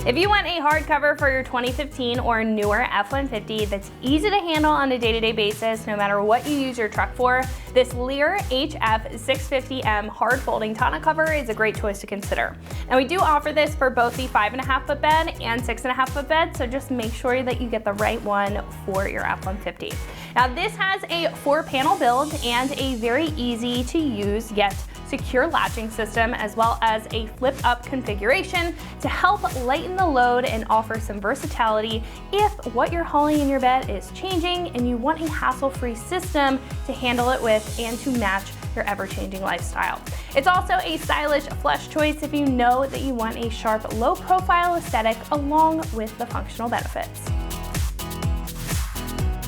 If you want a hardcover for your 2015 or newer F-150 that's easy to handle on a day-to-day basis, no matter what you use your truck for, this Lear HF650M hard folding tonneau cover is a great choice to consider. Now we do offer this for both the 5.5 foot bed and 6.5 foot bed, so just make sure that you get the right one for your F-150. Now this has a 4-panel build and a very easy to use yet secure latching system, as well as a flip up configuration to help lighten the load and offer some versatility if what you're hauling in your bed is changing and you want a hassle-free system to handle it with and to match your ever-changing lifestyle. It's also a stylish flush choice if you know that you want a sharp, low-profile aesthetic along with the functional benefits.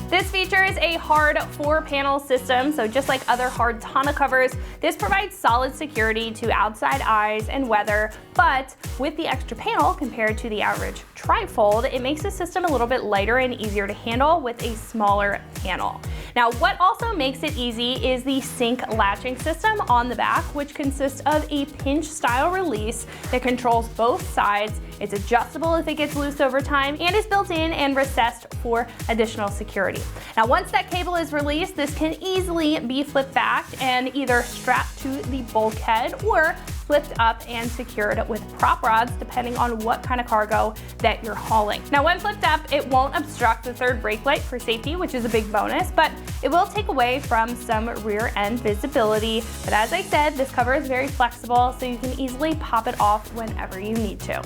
This features a hard 4-panel system, so just like other hard tonneau covers, this provides solid security to outside eyes and weather, but with the extra panel compared to the average trifold, it makes the system a little bit lighter and easier to handle with a smaller panel. Now, what also makes it easy is the sync latching system on the back, which consists of a pinch style release that controls both sides. It's adjustable if it gets loose over time and is built in and recessed for additional security. Now, once that cable is released, this can easily be flipped back and either strapped to the bulkhead or flipped up and secured with prop rods depending on what kind of cargo that you're hauling. Now, when flipped up, it won't obstruct the third brake light for safety, which is a big bonus, but it will take away from some rear end visibility. But as I said, this cover is very flexible, so you can easily pop it off whenever you need to.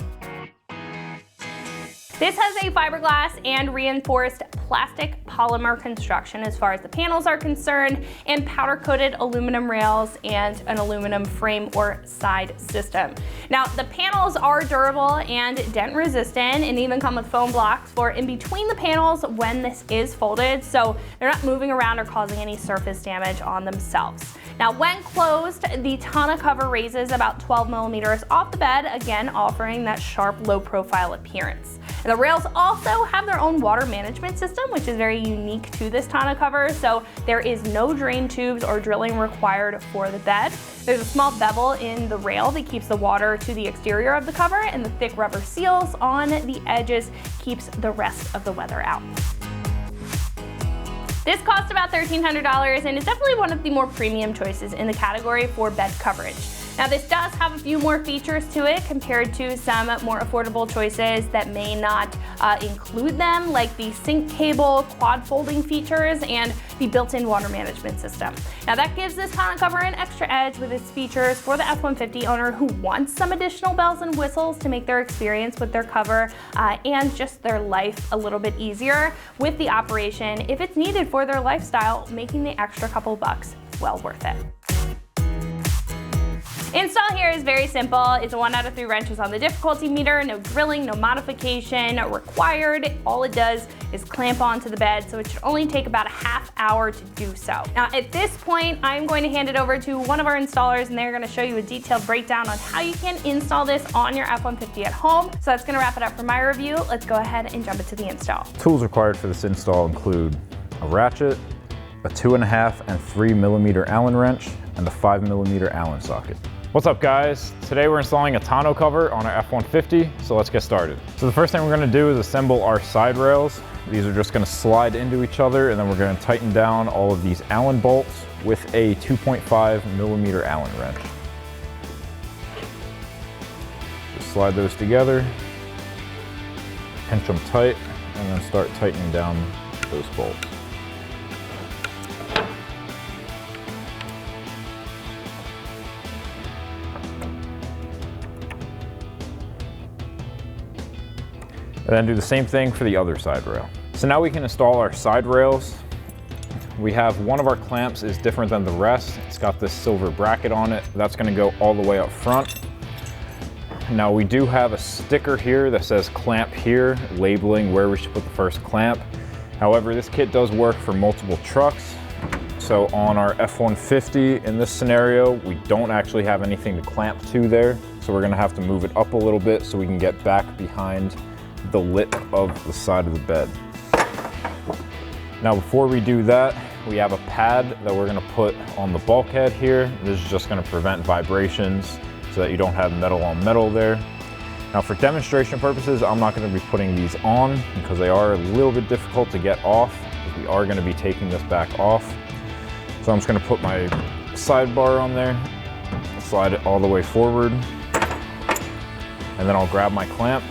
This has a fiberglass and reinforced plastic polymer construction as far as the panels are concerned, and powder-coated aluminum rails and an aluminum frame or side system. Now, the panels are durable and dent resistant and even come with foam blocks for in between the panels when this is folded, so they're not moving around or causing any surface damage on themselves. Now, when closed, the tonneau cover raises about 12 millimeters off the bed, again offering that sharp, low-profile appearance. And the rails also have their own water management system, which is very unique to this tonneau cover, so there is no drain tubes or drilling required for the bed. There's a small bevel in the rail that keeps the water to the exterior of the cover, and the thick rubber seals on the edges keeps the rest of the weather out. This costs about $1,300 and is definitely one of the more premium choices in the category for bed coverage. Now, this does have a few more features to it compared to some more affordable choices that may not include them, like the sync cable, quad folding features, and the built-in water management system. Now, that gives this tonneau cover an extra edge with its features for the F-150 owner who wants some additional bells and whistles to make their experience with their cover and just their life a little bit easier with the operation if it's needed for their lifestyle, making the extra couple bucks well worth it. Install here is very simple. It's a 1 out of 3 wrenches on the difficulty meter, no drilling, no modification required. All it does is clamp onto the bed, so it should only take about a half hour to do so. Now, at this point, I'm going to hand it over to one of our installers, and they're gonna show you a detailed breakdown on how you can install this on your F-150 at home. So that's gonna wrap it up for my review. Let's go ahead and jump into the install. Tools required for this install include a ratchet, a 2.5 and 3 millimeter Allen wrench, and a 5 millimeter Allen socket. What's up, guys? Today we're installing a tonneau cover on our F-150, so let's get started. So the first thing we're gonna do is assemble our side rails. These are just gonna slide into each other, and then we're gonna tighten down all of these Allen bolts with a 2.5 millimeter Allen wrench. Just slide those together, pinch them tight, and then start tightening down those bolts. And then do the same thing for the other side rail. So now we can install our side rails. We have one of our clamps is different than the rest. It's got this silver bracket on it. That's gonna go all the way up front. Now we do have a sticker here that says clamp here, labeling where we should put the first clamp. However, this kit does work for multiple trucks. So on our F-150, in this scenario, we don't actually have anything to clamp to there. So we're gonna have to move it up a little bit so we can get back behind the lip of the side of the bed. Now, before we do that, we have a pad that we're gonna put on the bulkhead here. This is just gonna prevent vibrations so that you don't have metal on metal there. Now for demonstration purposes, I'm not going to be putting these on because they are a little bit difficult to get off. We are going to be taking this back off. So I'm just going to put my sidebar on there, slide it all the way forward, and then I'll grab my clamp.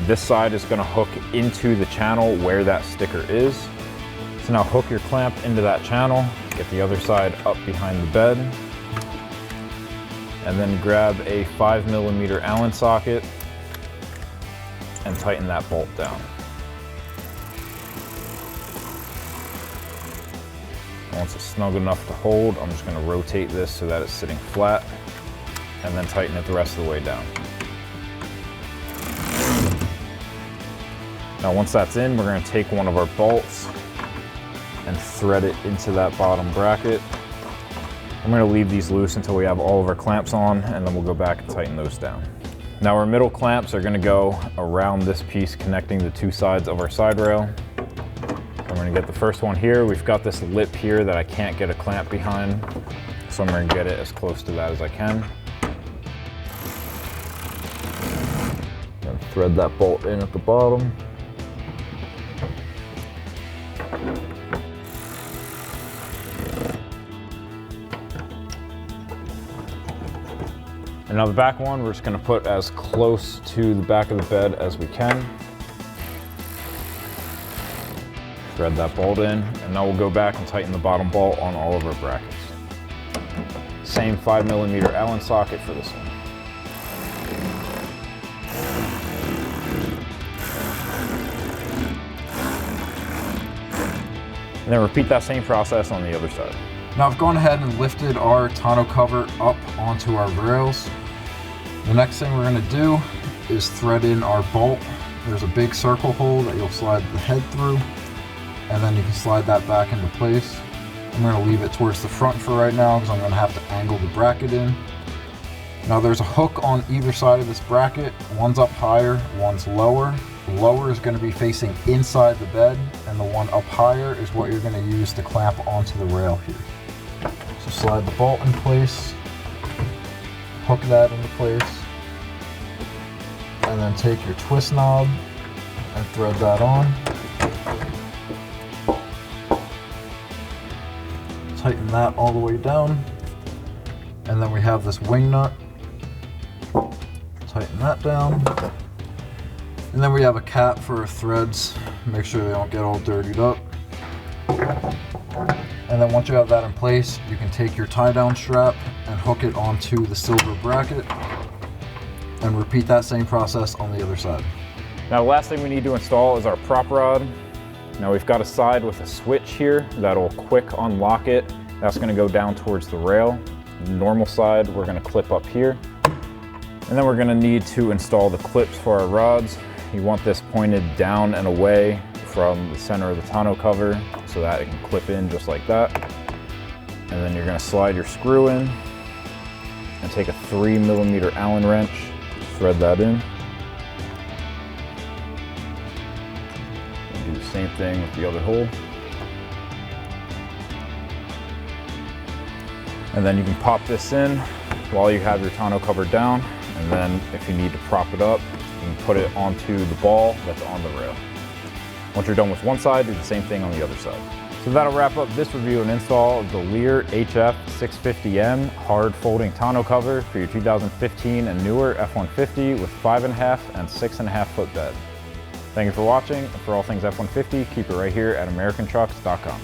This side is going to hook into the channel where that sticker is. So now hook your clamp into that channel, get the other side up behind the bed, and then grab a 5mm Allen socket and tighten that bolt down. Once it's snug enough to hold, I'm just going to rotate this so that it's sitting flat and then tighten it the rest of the way down. Now once that's in, we're going to take one of our bolts and thread it into that bottom bracket. I'm going to leave these loose until we have all of our clamps on, and then we'll go back and tighten those down. Now our middle clamps are going to go around this piece connecting the two sides of our side rail. I'm going to get the first one here. We've got this lip here that I can't get a clamp behind, so I'm going to get it as close to that as I can. And thread that bolt in at the bottom. And now the back one, we're just going to put as close to the back of the bed as we can. Thread that bolt in, and now we'll go back and tighten the bottom bolt on all of our brackets. Same 5mm Allen socket for this one. And then repeat that same process on the other side. Now I've gone ahead and lifted our tonneau cover up onto our rails. The next thing we're going to do is thread in our bolt. There's a big circle hole that you'll slide the head through, and then you can slide that back into place. I'm going to leave it towards the front for right now because I'm going to have to angle the bracket in. Now there's a hook on either side of this bracket. One's up higher, one's lower. The lower is going to be facing inside the bed, and the one up higher is what you're going to use to clamp onto the rail here. So slide the bolt in place, hook that into place, and then take your twist knob and thread that on. Tighten that all the way down, and then we have this wing nut. Tighten that down. And then we have a cap for our threads. Make sure they don't get all dirtied up. And then once you have that in place, you can take your tie down strap and hook it onto the silver bracket and repeat that same process on the other side. Now the last thing we need to install is our prop rod. Now we've got a side with a switch here that'll quick unlock it. That's going to go down towards the rail. The normal side we're going to clip up here. And then we're going to need to install the clips for our rods. You want this pointed down and away from the center of the tonneau cover so that it can clip in just like that. And then you're going to slide your screw in and take a 3mm Allen wrench, thread that in. And do the same thing with the other hole. And then you can pop this in while you have your tonneau cover down, and then if you need to prop it up, you can put it onto the ball that's on the rail. Once you're done with one side, do the same thing on the other side. So that'll wrap up this review and install of the Lear HF 650M hard folding tonneau cover for your 2015 and newer F-150 with 5.5 and 6.5 foot bed. Thank you for watching, and for all things F-150, keep it right here at AmericanTrucks.com.